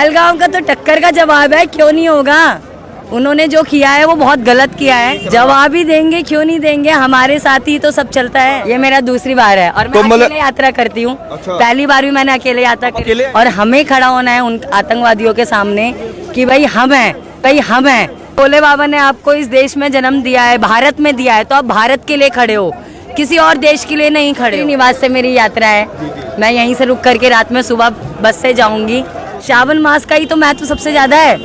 पहलगाम का तो टक्कर का जवाब है, क्यों नहीं होगा। उन्होंने जो किया है वो बहुत गलत किया है, जवाब ही देंगे, क्यों नहीं देंगे। हमारे साथ ही तो सब चलता है। ये मेरा दूसरी बार है और मैं अकेले यात्रा करती हूँ। पहली बार भी मैंने अकेले यात्रा की और हमें खड़ा होना है उन आतंकवादियों के सामने कि भाई हम हैं, भाई हम हैं। भोले बाबा ने आपको इस देश में जन्म दिया है, भारत में दिया है, तो आप भारत के लिए खड़े हो, किसी और देश के लिए नहीं खड़े। निवास से मेरी यात्रा है, मैं यहीं से रुक करके रात में सुबह बस से जाऊंगी। श्रावण मास का ही तो महत्व सबसे ज्यादा है।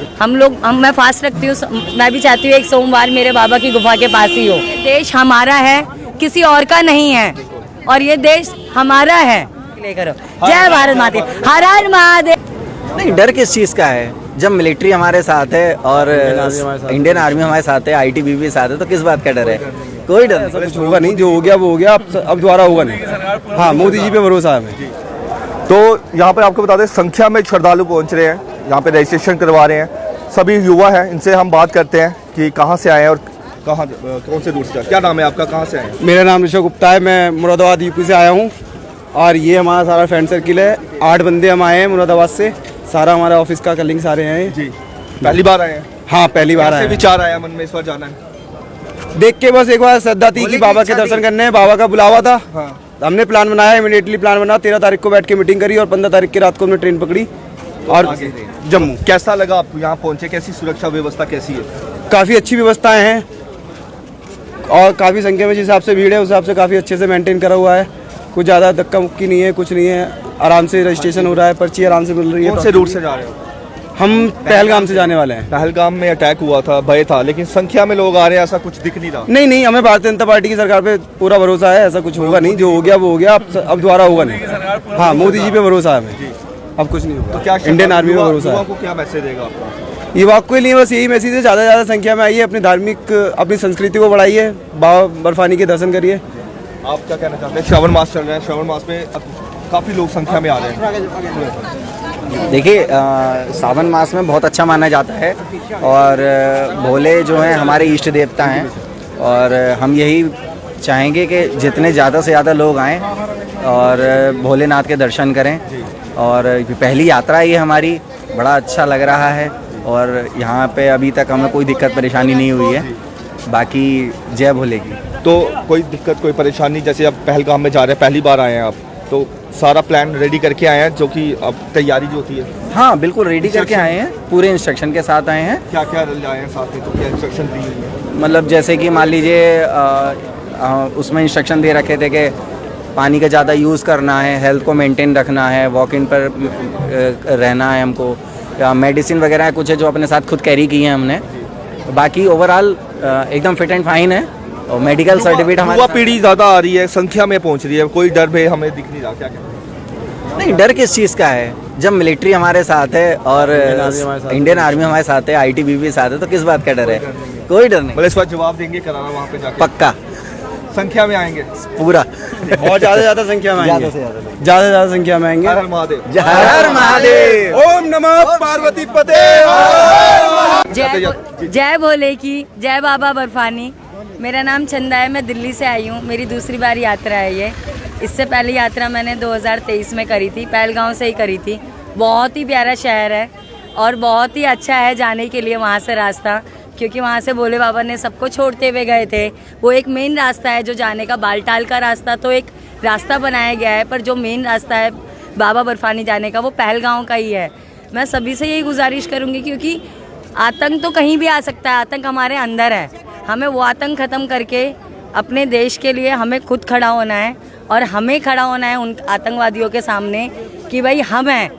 मैं फास्ट रखती हूँ, मैं भी चाहती हूँ एक सोमवार मेरे बाबा की गुफा के पास ही हो। देश हमारा है, किसी और का नहीं है, और ये देश हमारा है। ले करो जय भारत माता, हर हर महादेव। नहीं, डर किस चीज़ का है जब मिलिट्री हमारे साथ है और इंडियन आर्मी हमारे साथ है, ITBP साथ है, तो किस बात का डर है? कोई डर नहीं। कुछ होगा नहीं, जो हो गया वो हो गया, अब दोबारा होगा नहीं। हाँ, मोदी जी पे भरोसा है हमें। तो यहाँ पर आपको बता दें, संख्या में श्रद्धालु पहुँच रहे हैं, यहाँ पे रजिस्ट्रेशन करवा रहे हैं। सभी युवा हैं, इनसे हम बात करते हैं कि कहाँ से आए हैं और कौन से रूट से। क्या नाम है आपका, कहाँ से आए हैं? मेरा नाम ऋषभ गुप्ता है, मैं मुरादाबाद यूपी से आया हूँ और ये हमारा सारा फ्रेंड सर्किल है। 8 बंदे हम आए हैं मुरादाबाद से, सारा हमारा ऑफिस का कलिंग सारे हैं जी। पहली बार आए हैं? हाँ, पहली बार आए। विचार आया मन में इस बार जाना है? देख के बस एक बार श्रद्धा थी कि बाबा के दर्शन करने, बाबा का बुलावा था। हाँ। हमने प्लान बनाया, इमीडिएटली प्लान बना, 13 तारीख को बैठ के मीटिंग करी और 15 तारीख की रात को हमने ट्रेन पकड़ी और जम्मू। कैसा लगा आपको यहाँ पहुँचे? कैसी सुरक्षा व्यवस्था कैसी है? काफ़ी अच्छी व्यवस्थाएं हैं और काफ़ी संख्या में जिस हिसाब से भीड़ है उस हिसाब से काफ़ी अच्छे से मेंटेन करा हुआ है। कुछ ज़्यादा धक्का मुक्की नहीं है, कुछ नहीं है, आराम से रजिस्ट्रेशन हो रहा है, पर्ची आराम से मिल रही है। कौन से रूट से जा रहे हो? हम पहलगाम से जाने वाले हैं। पहलगाम में अटैक हुआ था, भय था, लेकिन संख्या में लोग आ रहे हैं, ऐसा कुछ दिख नहीं रहा। नहीं, हमें भारतीय जनता पार्टी की सरकार पे पूरा भरोसा है, ऐसा कुछ होगा नहीं। जो हो गया वो हो गया, अब दोबारा होगा नहीं। हाँ, मोदी जी पे भरोसा है हमें, अब कुछ नहीं होगा। तो क्या इंडियन आर्मी पे भरोसा है। को क्या मैसेज देगा आपका? युवाओं के लिए बस यही मैसेज है, ज़्यादा से ज़्यादा संख्या में आइए, अपनी धार्मिक अपनी संस्कृति को बढ़ाइए, बाबा बर्फानी के दर्शन करिए। आप क्या कहना चाहते हैं? श्रावण मास चल रहा है, श्रावण मास में काफ़ी लोग संख्या में आ रहे हैं। देखिए, सावन मास में बहुत अच्छा माना जाता है और भोले जो हैं हमारे इष्ट देवता हैं और हम यही चाहेंगे कि जितने ज़्यादा से ज़्यादा लोग आएँ और भोलेनाथ के दर्शन करें। और पहली यात्रा ये हमारी, बड़ा अच्छा लग रहा है और यहाँ पे अभी तक हमें कोई दिक्कत परेशानी नहीं हुई है। बाकी जय भोले की। तो कोई दिक्कत, कोई परेशानी? जैसे अब पहलगाम में जा रहे हैं, पहली बार आए हैं आप, तो सारा प्लान रेडी करके आए हैं, जो कि अब तैयारी जो होती है? हाँ, बिल्कुल रेडी करके आए हैं, पूरे इंस्ट्रक्शन के साथ आए हैं। क्या क्या लाए हैं साथ में, तो क्या इंस्ट्रक्शन दी है? मतलब जैसे कि मान लीजिए उसमें इंस्ट्रक्शन दे रखे थे कि पानी का ज़्यादा यूज़ करना है, हेल्थ को मेंटेन रखना है, वॉक इन पर रहना है हमको, या मेडिसिन वगैरह कुछ है जो अपने साथ खुद कैरी की है हमने। बाकी ओवरऑल एकदम फिट एंड फाइन है और मेडिकल सर्टिफिकेट हमारे। युवा पीढ़ी ज़्यादा आ रही है, संख्या में पहुंच रही है, कोई डर भय हमें दिख नहीं रहा। क्या नहीं, डर किस चीज़ का है जब मिलिट्री हमारे साथ है और इंडियन आर्मी हमारे साथ है, ITBP साथ है, तो किस बात का डर है? कोई डर नहीं। मतलब इस बार जवाब देंगे करारा वहाँ पे जाकर? पक्का संख्या में आएंगे पूरा। बहुत ज़्यादा संख्या में आएंगे, ज़्यादा से ज़्यादा संख्या में आएंगे। हर हर महादेव। हर हर महादेव। ओम नमः पार्वती पते। जय भोले की, जय बाबा बर्फानी। मेरा नाम चंदा है, मैं दिल्ली से आई हूँ, मेरी दूसरी बार यात्रा है ये। इससे पहली यात्रा मैंने 2023 में करी थी, पहलगाम से ही करी थी। बहुत ही प्यारा शहर है और बहुत ही अच्छा है जाने के लिए वहाँ से रास्ता, क्योंकि वहाँ से भोले बाबा ने सबको छोड़ते हुए गए थे। वो एक मेन रास्ता है जो जाने का, बालटाल का रास्ता तो एक रास्ता बनाया गया है, पर जो मेन रास्ता है बाबा बर्फानी जाने का वो पहलगाम का ही है। मैं सभी से यही गुजारिश करूँगी, क्योंकि आतंक तो कहीं भी आ सकता है, आतंक हमारे अंदर है, हमें वो आतंक ख़त्म करके अपने देश के लिए हमें खुद खड़ा होना है और हमें खड़ा होना है उन आतंकवादियों के सामने कि भाई हम हैं,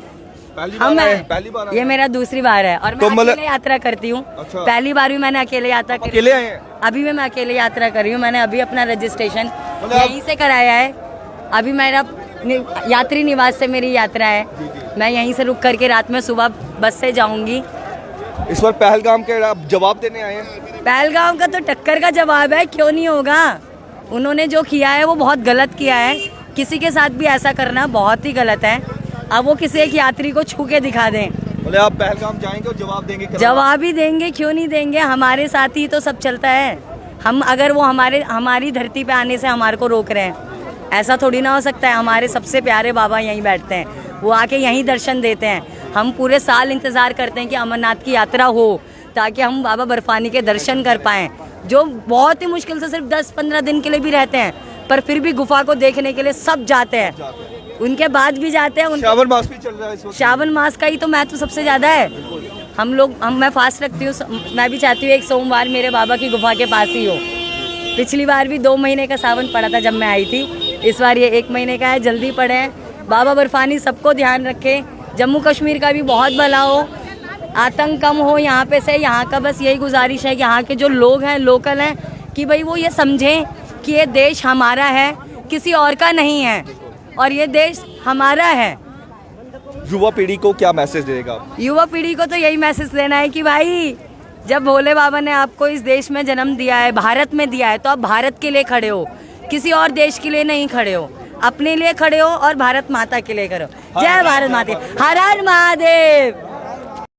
हम हैं। ये मेरा दूसरी बार है और मैं अकेले यात्रा करती हूँ। अच्छा। पहली बार भी मैंने अकेले यात्रा करी। अकेले आए हैं? अभी मैं अकेले यात्रा कर रही हूँ, मैंने अभी अपना रजिस्ट्रेशन यहीं से कराया है। अभी मेरा यात्री निवास से मेरी यात्रा है, मैं यहीं से रुक करके रात में सुबह बस से जाऊँगी। इस बार पहलगाम के आप जवाब देने आए हैं? पहलगाम का तो टक्कर का जवाब है, क्यों नहीं होगा। उन्होंने जो किया है वो बहुत गलत किया है, किसी के साथ भी ऐसा करना बहुत ही गलत है। अब वो किसी एक यात्री को छू के दिखा दें। बोले आप पहलगाम जाएंगे और जवाब देंगे? जवाब ही देंगे, क्यों नहीं देंगे। हमारे साथ ही तो सब चलता है। हम अगर वो हमारी धरती पे आने से हमारे को रोक रहे हैं, ऐसा थोड़ी ना हो सकता है। हमारे सबसे प्यारे बाबा यहीं बैठते हैं, वो आके यहीं दर्शन देते हैं। हम पूरे साल इंतज़ार करते हैं कि अमरनाथ की यात्रा हो, ताकि हम बाबा बर्फानी के दर्शन कर पाएँ, जो बहुत ही मुश्किल से सिर्फ 10-15 दिन के लिए भी रहते हैं, पर फिर भी गुफा को देखने के लिए सब जाते हैं, उनके बाद भी जाते हैं। श्रावण मास भी चल रहा है इस वक्त। श्रावण मास का ही तो महत्व सबसे ज़्यादा है। मैं फास्ट रखती हूँ, मैं भी चाहती हूँ एक सोमवार मेरे बाबा की गुफा के पास ही हो। पिछली बार भी 2 महीने का सावन पड़ा था जब मैं आई थी, इस बार ये 1 महीने का है, जल्दी पड़े हैं। बाबा बर्फानी सबको ध्यान रखे, जम्मू कश्मीर का भी बहुत भला हो, आतंक कम हो यहाँ पे से। यहाँ का बस यही गुजारिश है कि यहाँ के जो लोग हैं, लोकल हैं, कि भाई वो ये समझें कि ये देश हमारा है, किसी और का नहीं है, और ये देश हमारा है। युवा पीढ़ी को क्या मैसेज देगा? युवा पीढ़ी को तो यही मैसेज देना है कि भाई जब भोले बाबा ने आपको इस देश में जन्म दिया है, भारत में दिया है, तो आप भारत के लिए खड़े हो, किसी और देश के लिए नहीं खड़े हो, अपने लिए खड़े हो और भारत माता के लिए करो। जय भारत माता, हर हर महादेव।